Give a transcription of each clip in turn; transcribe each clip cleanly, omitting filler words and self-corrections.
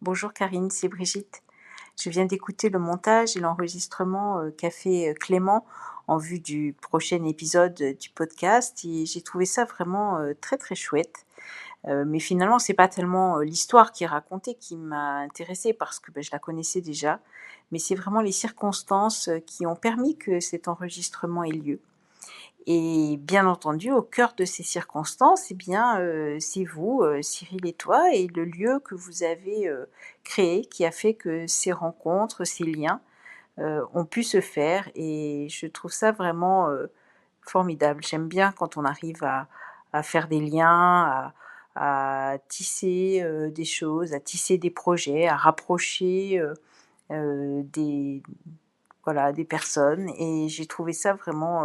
Bonjour Karine, c'est Brigitte. Je viens d'écouter le montage et l'enregistrement qu'a fait Clément en vue du prochain épisode du podcast et j'ai trouvé ça vraiment très très chouette. Mais finalement, c'est pas tellement l'histoire qui est racontée qui m'a intéressée parce que je la connaissais déjà, mais c'est vraiment les circonstances qui ont permis que cet enregistrement ait lieu. Et bien entendu, au cœur de ces circonstances, c'est vous, Cyril et toi, et le lieu que vous avez créé qui a fait que ces rencontres, ces liens ont pu se faire. Et je trouve ça vraiment formidable. J'aime bien quand on arrive à faire des liens, à tisser des choses, à tisser des projets, à rapprocher des, voilà, des personnes. Et j'ai trouvé ça vraiment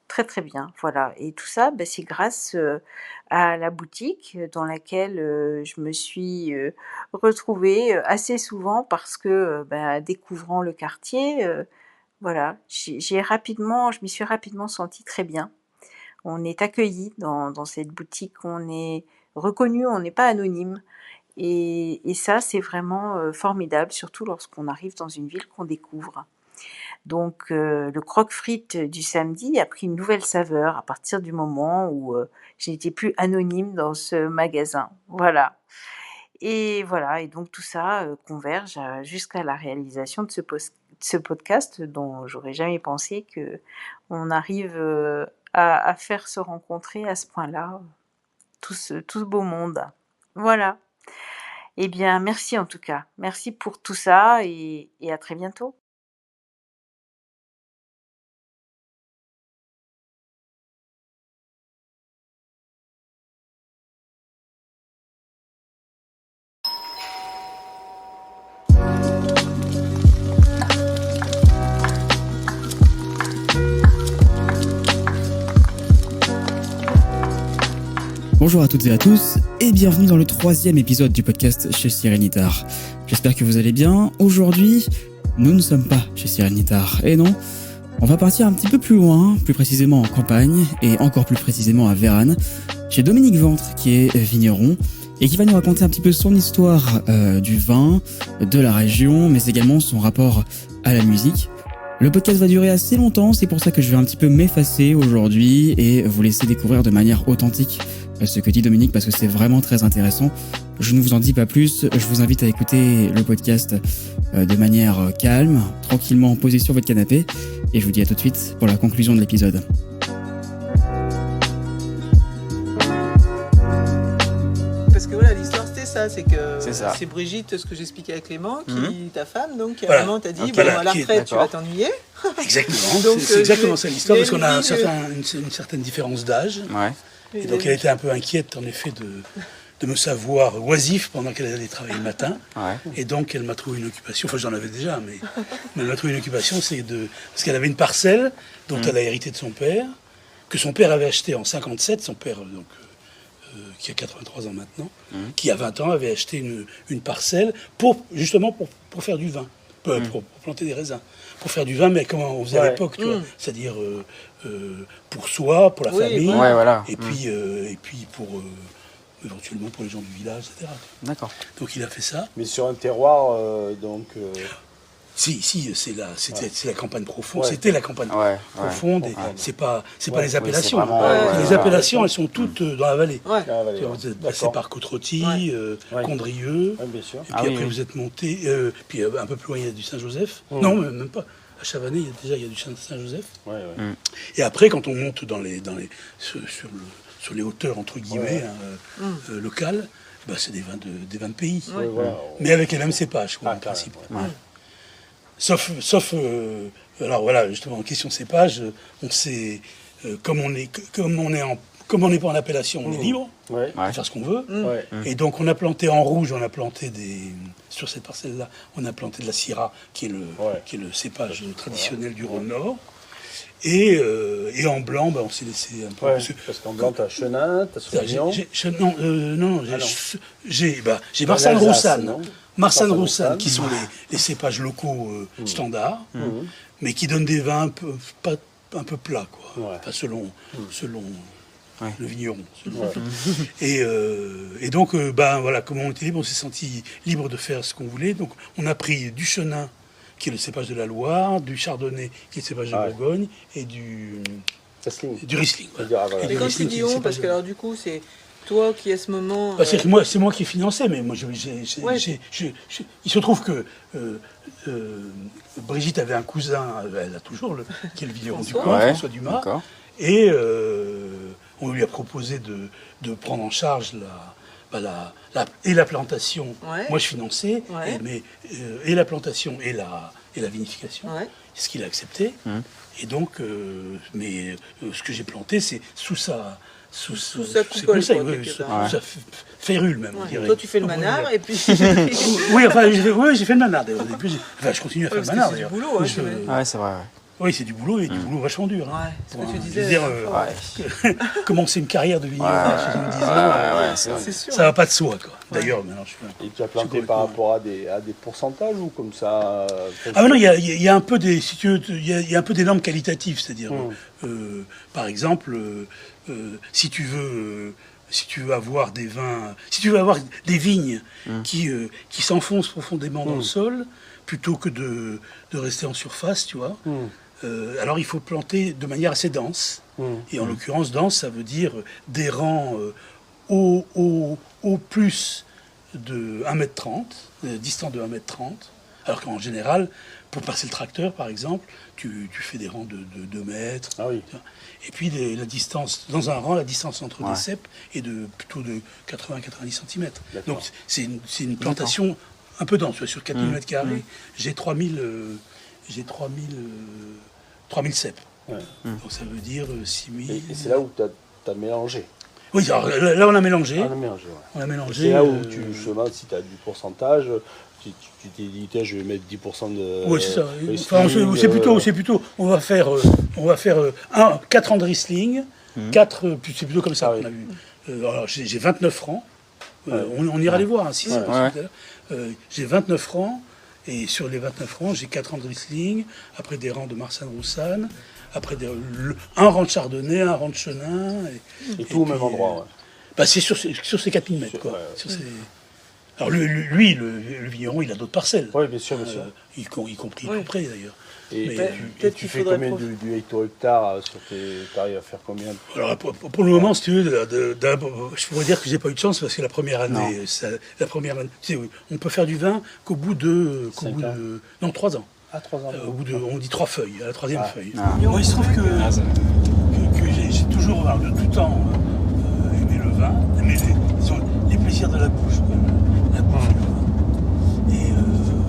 très, très bien, voilà. Et tout ça, c'est grâce, à la boutique dans laquelle, je me suis, retrouvée, assez souvent parce que, découvrant le quartier, voilà, je m'y suis rapidement sentie très bien. On est accueillis dans cette boutique, on est reconnu, on n'est pas anonyme et ça, c'est vraiment, formidable, surtout lorsqu'on arrive dans une ville qu'on découvre. Donc le croque-frites du samedi a pris une nouvelle saveur à partir du moment où, je n'étais plus anonyme dans ce magasin. Voilà et donc tout ça, converge jusqu'à la réalisation de ce podcast dont j'aurais jamais pensé qu'on arrive, à faire se rencontrer à ce point-là, tout ce beau monde. Voilà. Eh bien merci en tout cas. Merci pour tout ça et à très bientôt. Bonjour à toutes et à tous et bienvenue dans le 3e épisode du podcast chez Sirenitar. J'espère que vous allez bien. Aujourd'hui, nous ne sommes pas chez Sirenitar. Et non, on va partir un petit peu plus loin, plus précisément en campagne et encore plus précisément à Vérane, chez Dominique Ventre qui est vigneron et qui va nous raconter un petit peu son histoire du vin, de la région, mais également son rapport à la musique. Le podcast va durer assez longtemps, c'est pour ça que je vais un petit peu m'effacer aujourd'hui et vous laisser découvrir de manière authentique ce que dit Dominique parce que c'est vraiment très intéressant. Je ne vous en dis pas plus, je vous invite à écouter le podcast de manière calme, tranquillement posé sur votre canapé et je vous dis à tout de suite pour la conclusion de l'épisode. Parce que voilà, l'histoire c'était ça, c'est Brigitte, ce que j'expliquais à Clément, ta femme, donc qui à un moment t'a dit, à la retraite tu vas t'ennuyer. Exactement, donc, c'est exactement ça l'histoire, parce qu'on a une certaine différence d'âge. Ouais. Et donc elle était un peu inquiète en effet de me savoir oisif pendant qu'elle allait travailler le matin. Ouais. Et donc elle m'a trouvé une occupation, enfin j'en avais déjà, mais elle m'a trouvé une occupation, parce qu'elle avait une parcelle dont elle a hérité de son père, que son père avait acheté en 57, son père donc qui a 83 ans maintenant, qui à 20 ans avait acheté une parcelle justement pour faire du vin, pour planter des raisins, pour faire du vin, mais comme on faisait à l'époque, tu vois, c'est-à-dire pour soi, pour la famille, et puis pour éventuellement pour les gens du village, etc. D'accord. Donc il a fait ça. Mais sur un terroir, Si, c'était la campagne profonde. C'était la campagne profonde. Et c'est pas les appellations. Les appellations, elles sont toutes dans la vallée. Ouais. Vous êtes passé par Côte-Rôtie, Condrieu. Bien sûr. Et puis après, vous êtes monté. Puis un peu plus loin, il y a du Saint-Joseph. Non, même pas. À Chavanay, il y a du Saint-Joseph. Et après, quand on monte sur les hauteurs entre guillemets locales, c'est des vins de pays. Mais avec les mêmes cépages, en principe. Sauf alors voilà, justement en question cépage, on sait comme on n'est pas en appellation, on est libre de faire ce qu'on veut. Et donc on a planté en rouge, sur cette parcelle-là, on a planté de la Syrah, qui est le cépage traditionnel du Rhône Nord. Et en blanc, on s'est laissé un peu. Parce qu'en blanc, t'as Chenin, t'as Sauvignon. J'ai Marsanne-Roussanne. Marsanne-Roussanne, qui sont les cépages locaux standards, mais qui donnent des vins un peu plats, quoi. Enfin, selon le vigneron. Et donc, voilà, comme on était libre, on s'est senti libre de faire ce qu'on voulait. Donc, on a pris du chenin, qui est le cépage de la Loire, du chardonnay, qui est le cépage de Bourgogne, et du Riesling. Voilà. Et quand tu dis on, parce que alors du coup, c'est toi qui à ce moment... C'est moi qui ai financé, mais moi, il se trouve que Brigitte avait un cousin, elle a toujours, qui est le vigneron du coin, François Dumas, et on lui a proposé de prendre en charge la plantation. Moi, je finançais, et la plantation et la vinification, ce qu'il a accepté. Et donc, ce que j'ai planté, c'est sous sa coupole, sous sa férule même, on dirait. Toi, tu fais le manard, et puis... Oui, j'ai fait le manard, d'ailleurs. Je continue à faire le manard, d'ailleurs. C'est du boulot, c'est vrai, Oui, c'est du boulot, et du boulot vachement dur. C'est ce que tu disais. Commencer une carrière de vigneron à 70 ans, c'est sûr. Ça va pas de soi, quoi. D'ailleurs, maintenant, Et tu as planté par rapport à des pourcentages ou comme ça Ah, mais non, il y a un peu des, si tu veux, il y a un peu des normes qualitatives, c'est-à-dire, par exemple, si tu veux avoir des vins, si tu veux avoir des vignes qui s'enfoncent profondément dans le sol, plutôt que de rester en surface, tu vois. Alors il faut planter de manière assez dense. Et en l'occurrence, dense, ça veut dire des rangs au plus de 1,30 m, distants de 1,30 m. Alors qu'en général, pour passer le tracteur, par exemple, tu fais des rangs de 2 mètres. Et puis la distance, dans un rang, la distance entre des ceps est plutôt de 80-90 cm. Donc c'est une plantation un peu dense, sur 4000 m², j'ai 3000 ceps. Donc ça veut dire 6000... Et c'est là où tu as mélangé. Oui, alors, là on a mélangé. On a mélangé. C'est là où justement, si tu as du pourcentage, tu t'es dit, je vais mettre 10% de... Oui, c'est ça. Enfin, c'est plutôt, on va faire 4 ans de Riesling, c'est plutôt comme ça qu'on a vu. Alors, j'ai 29 francs. On ira les voir, si c'est possible. J'ai 29 francs, et sur les 29 francs, j'ai 4 ans de Riesling, après des rangs de Marsanne-Roussanne, après un rang de Chardonnay, un rang de Chenin. Et tout au même endroit, c'est sur ces 4000 mètres, quoi. Alors lui, le vigneron, il a d'autres parcelles. Oui, bien sûr. Y compris près, d'ailleurs. Et tu fais combien du hecto-hectare sur t'arrives à faire combien? Alors, pour le moment, si tu veux, je pourrais dire que j'ai pas eu de chance parce que la première année, tu sais, on peut faire du vin qu'au bout de 3 ans. Ah, 3 ans. On dit 3 feuilles, à la 3e feuille. Moi, il se trouve que j'ai toujours, de tout temps, aimé le vin, aimé les plaisirs de la bouche, quoi, la bouche et le vin.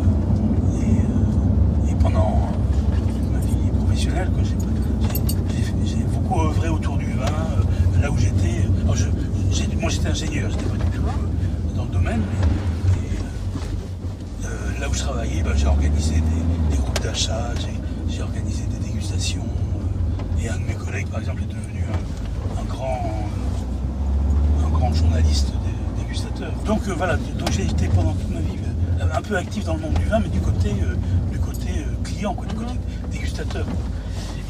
Et pendant toute ma vie professionnelle, quoi, j'ai beaucoup œuvré autour du vin, là où j'étais. Moi, j'étais ingénieur, j'étais pas du tout dans le domaine, mais là où je travaillais, j'ai organisé des groupes d'achat, j'ai organisé des dégustations, et un de mes collègues, par exemple, est devenu un grand journaliste dégustateur. Donc voilà, j'ai été pendant toute ma vie un peu actif dans le monde du vin, mais du côté client, quoi, du côté dégustateur.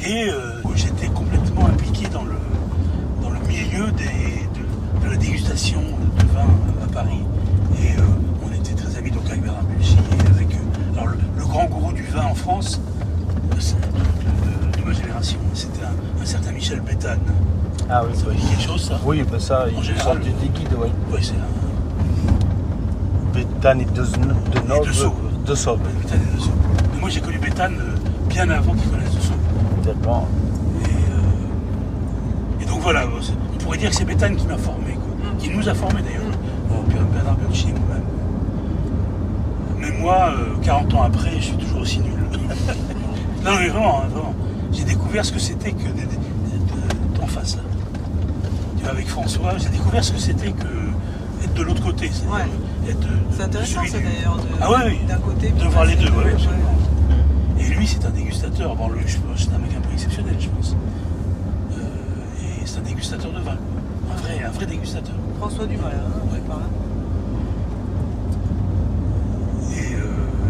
Et j'étais complètement impliqué dans le milieu de la dégustation de vin à Paris. Et on était très amis donc avec Bernard Buchy et avec le grand gourou du vin en France de ma génération, c'était un certain Michel Béthane. Ah oui, ça veut dire quelque chose, ça? Oui, ça, il sort du liquide, oui. Oui, c'est Béthane et de Sauve. De Sauve. Béthane et de Sauve. Mais moi, j'ai connu Béthane bien avant qu'il connaisse de Sauve. D'accord. Et donc voilà, on pourrait dire que c'est Béthane qui m'a formé, quoi. Qui nous a formés d'ailleurs. Bernard Buchy et moi-même. Mais moi, 40 ans après, je suis toujours aussi nul. Non, mais vraiment. J'ai découvert ce que c'était que en face, là. Avec François, j'ai découvert ce que c'était que être de l'autre côté. C'est intéressant, ça, d'ailleurs, d'un côté. De voir les deux, oui, absolument. Et lui, c'est un dégustateur. Bon, c'est un mec un peu exceptionnel, je pense. Et c'est un dégustateur de vin. Un vrai dégustateur. François Dumas, par là.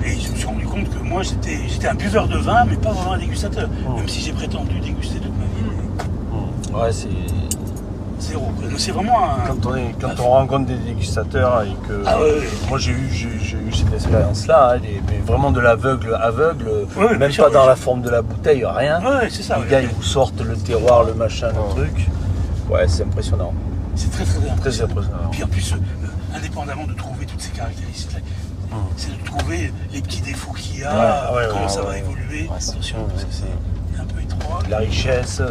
Et je me suis rendu compte que moi, j'étais un buveur de vin, mais pas vraiment un dégustateur. Même si j'ai prétendu déguster toute ma vie. Ouais, zéro. Quoi. C'est vraiment un... Quand on rencontre des dégustateurs et que... Moi j'ai eu cette expérience-là, mais vraiment de l'aveugle, même pas dans la forme de la bouteille, rien. C'est ça. Les gars, ils vous sortent le terroir, le machin, le truc. Ouais, c'est impressionnant. C'est très impressionnant. Puis en plus, indépendamment de trouver toutes ces caractéristiques-là, c'est de trouver les petits défauts qu'il y a, comment ça va évoluer. Attention, c'est un peu étroit. La richesse,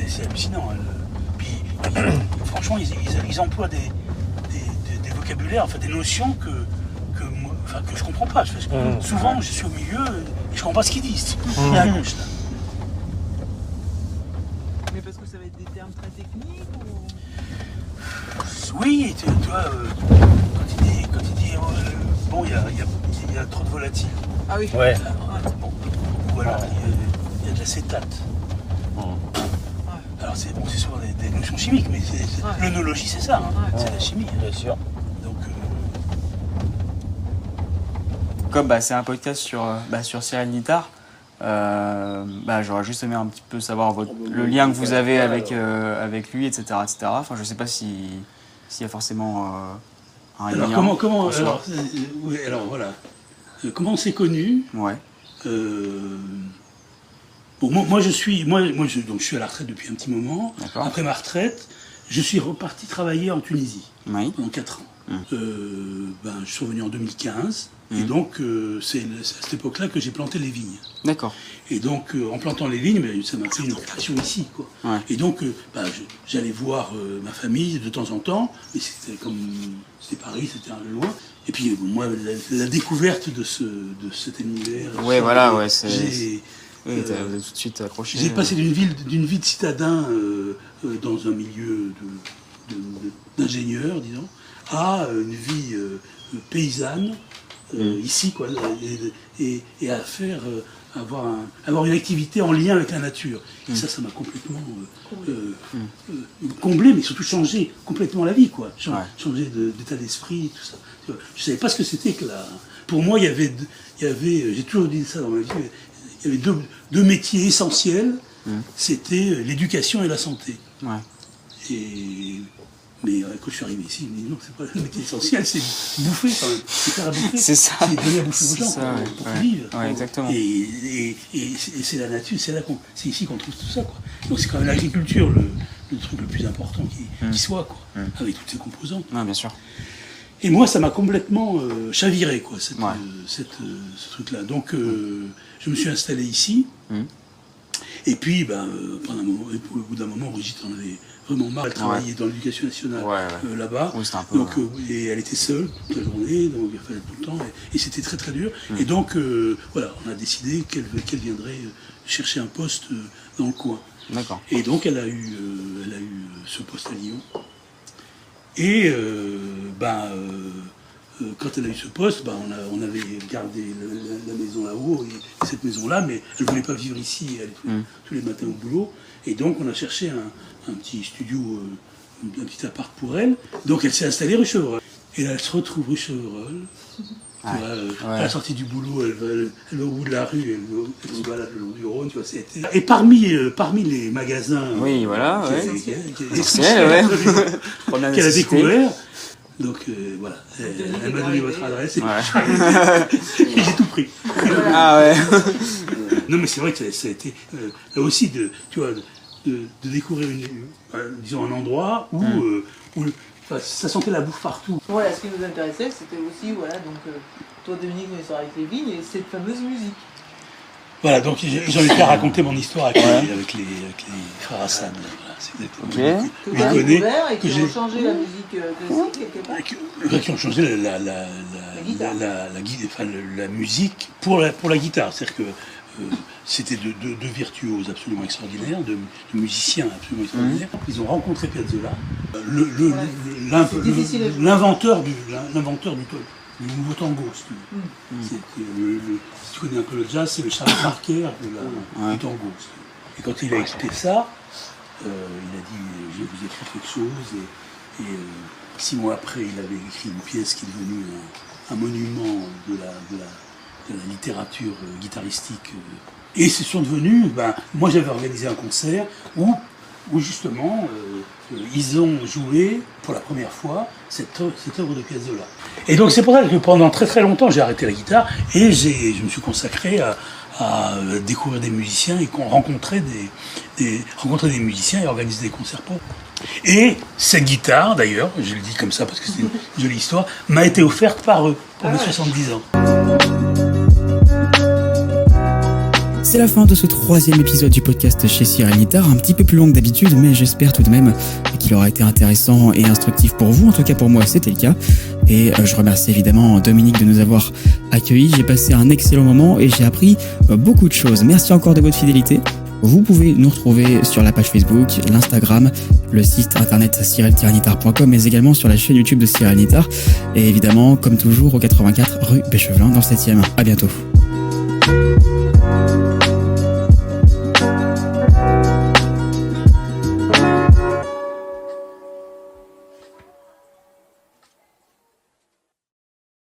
c'est hallucinant. Puis, franchement, ils emploient des vocabulaires, enfin des notions que je comprends pas. Souvent, je suis au milieu et je comprends pas ce qu'ils disent. Là, à gauche, là. Mais parce que ça va être des termes très techniques ou... Oui, tu vois, quand il dit bon, il y a trop de volatiles. Ah oui. Ouais. Ou alors il y a de l'acétate. Alors c'est souvent des notions chimiques, mais l'œnologie c'est ça, c'est la chimie. Bien sûr. Donc, Comme c'est un podcast sur Cyril Littard, j'aurais juste aimé un petit peu savoir le lien que vous avez avec lui, etc., etc. Enfin, je sais pas s'il y a forcément un lien. Alors voilà. Comment on s'est connus? Ouais. Bon, moi je suis à la retraite depuis un petit moment. D'accord. Après ma retraite, je suis reparti travailler en Tunisie pendant 4 ans. Je suis revenu en 2015 et donc c'est à cette époque-là que j'ai planté les vignes. D'accord. Et donc en plantant les vignes, ça m'a fait une occupation ici, quoi. Ouais. Et donc j'allais voir ma famille de temps en temps, mais c'était Paris, c'était un peu loin. Et puis moi la découverte de cet univers. Ouais, voilà, ouais, c'est. Vous avez tout de suite accroché. J'ai passé d'une vie de citadin dans un milieu d'ingénieur, disons, à une vie paysanne, ici, quoi, et à avoir une activité en lien avec la nature. Et ça m'a complètement comblé, mais surtout changé complètement la vie, quoi. Changé d'état d'esprit, tout ça. Je ne savais pas ce que c'était que là. Pour moi, il y avait, j'ai toujours dit ça dans ma vie, il y avait deux métiers essentiels, c'était l'éducation et la santé. Ouais. Mais quand je suis arrivé ici, je me dis non, c'est pas le métier essentiel, c'est bouffer quand même. C'est faire à bouffer. C'est ça. C'est donner à bouffer aux gens pour vivre. Ouais, exactement. Et c'est la nature, c'est ici qu'on trouve tout ça, quoi. Donc c'est quand même l'agriculture le truc le plus important qui soit, quoi, avec toutes ses composantes. Ouais, bien sûr. Et moi, ça m'a complètement chaviré, quoi, ce truc-là. Donc, je me suis installé ici. Et puis, au bout d'un moment, Brigitte en avait vraiment marre. Elle travaillait dans l'éducation nationale là-bas. Oui, c'était un peu... Donc, et elle était seule toute la journée, donc il fallait tout le temps. Et c'était très très dur. Et donc, on a décidé qu'elle viendrait chercher un poste dans le coin. D'accord. Et donc, elle a eu ce poste à Lyon. Et quand elle a eu ce poste, on avait gardé la maison là-haut, et cette maison-là, mais elle ne voulait pas vivre ici, elle allait tous les matins au boulot. Et donc on a cherché un petit studio, un petit appart pour elle. Donc elle s'est installée rue Chevreul. Et là, elle se retrouve rue Chevreul. À la sortie du boulot, elle va au bout de la rue, elle se balade le long du Rhône, tu vois, et parmi les magasins qu'elle a découvert, donc voilà, elle m'a donné votre adresse et j'ai tout pris. Ah ouais. Non mais c'est vrai que ça a été là aussi de découvrir disons un endroit où ça sentait la bouffe partout. Voilà, ce qui nous intéressait, c'était aussi, donc toi Dominique, une histoire avec les vignes et cette fameuse musique. Voilà, donc j'en ai fait raconter mon histoire avec les frères Hassan. Voilà, c'est exactement. Que tu as découvert et qui ont changé la musique classique quelque part. Qui ont changé la musique pour la guitare. C'est-à-dire que c'était deux virtuoses absolument extraordinaires, de musiciens absolument extraordinaires. Ils ont rencontré Piazzolla, l'inventeur du nouveau tango. Si tu connais un peu le jazz, c'est le Charles Parker du tango. Et quand il a écouté ça, il a dit je vais vous écrire quelque chose. Et 6 mois après, il avait écrit une pièce qui est devenue un monument de la littérature guitaristique. Et ce sont devenus, moi j'avais organisé un concert où où justement ils ont joué pour la première fois cette œuvre de Piazzolla. Et donc c'est pour ça que pendant très très longtemps j'ai arrêté la guitare et je me suis consacré à découvrir des musiciens et rencontrer des musiciens et organiser des concerts pour eux. Et cette guitare, d'ailleurs, je le dis comme ça parce que c'est une jolie histoire, m'a été offerte par eux pour mes 70 ans. C'est la fin de ce 3e épisode du podcast chez Cyril Nitard, un petit peu plus long que d'habitude, mais j'espère tout de même qu'il aura été intéressant et instructif pour vous. En tout cas pour moi c'était le cas. Et je remercie évidemment Dominique de nous avoir accueillis. J'ai passé un excellent moment et j'ai appris beaucoup de choses. Merci encore de votre fidélité. Vous pouvez nous retrouver sur la page Facebook, l'Instagram, le site internet cyril-nitard.com, mais également sur la chaîne YouTube de Cyril Nitard. Et évidemment, comme toujours, au 84 rue Péchevelin dans le 7e. À bientôt.